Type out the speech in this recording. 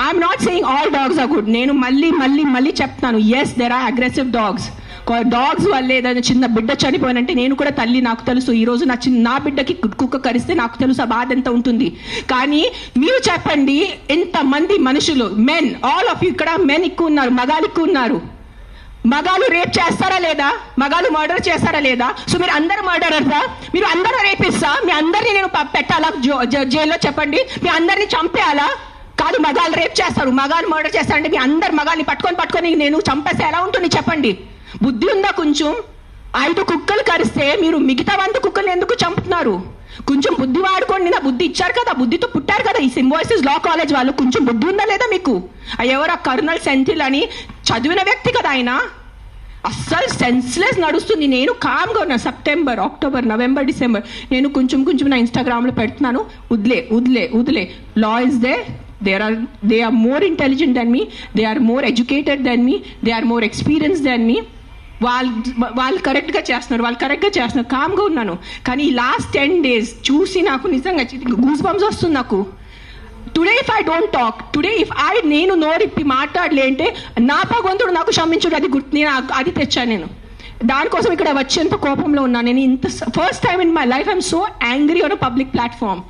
I'm not saying all dogs are good. నేను మళ్ళీ చెప్తాను, yes there are aggressive dogs. Dogs వల్ల ఏదైనా చిన్న బిడ్డ చనిపోయినంటే నేను కూడా తల్లి, నాకు తెలుసు. ఈరోజు నా బిడ్డకి కుక్క కరిస్తే నాకు తెలుసు ఆ బాధ ఎంత ఉంటుంది. కానీ మీరు చెప్పండి, ఇంతమంది మనుషులు, మెన్, ఆల్ ఆఫ్ యూ, ఇక్కడ మెన్ ఎక్కువ ఉన్నారు, మగాలు ఎక్కువ ఉన్నారు. మగాలు రేప్ చేస్తారా లేదా? మగాలు మర్డర్ చేస్తారా లేదా? సో మీరు అందరు మర్డరర్సా? మీరు అందరూ రేపిస్తా? మీ అందరినీ నేను పెట్టాలా జైల్లో? చెప్పండి, మీ అందరినీ చంపేయాలా? కాదు, మగాలు రేప్ చేస్తారు, మగాలు మర్డర్ చేస్తారంటే మీ అందరు మగాల్ని పట్టుకొని నేను చంపేస్తే ఎలా ఉంటుంది చెప్పండి? బుద్ధి ఉందా కొంచెం? 5 కుక్కలు కరిస్తే మీరు మిగతా 100 కుక్కల్ని ఎందుకు చంపుతున్నారు? కొంచెం బుద్ధి వాడుకోండి. నా బుద్ధి ఇచ్చారు కదా, బుద్ధితో పుట్టారు కదా. ఈ సింబాయిసిస్ లా కాలేజ్ వాళ్ళు కొంచెం బుద్ధి ఉందా లేదా మీకు? ఎవరు కర్నల్ సెంథిల్ అని చదివిన వ్యక్తి కదా ఆయన. అస్సలు సెన్స్లెస్ నడుస్తుంది. నేను కామ్గా ఉన్నా. సెప్టెంబర్, అక్టోబర్, నవంబర్, డిసెంబర్ నేను కొంచెం నా ఇన్స్టాగ్రామ్లో పెడుతున్నాను, వదిలే. Law is they. They are more intelligent than me. They are more educated than me. They are more experienced than me. వాళ్ళు కరెక్ట్గా చేస్తున్నారు, కామ్గా ఉన్నాను. కానీ ఈ లాస్ట్ 10 days చూసి నాకు నిజంగా గూస్ బంప్స్ వస్తుంది నాకు. Today if I don't talk, నేను నోరిప్పి మాట్లాడలే అంటే నా భగవంతుడు నాకు క్షమించుడు, అది నేను అది తెచ్చాను. నేను దానికోసం ఇక్కడ వచ్చేంత కోపంలో ఉన్నాను. నేను first time in my life I'm so angry on a public platform.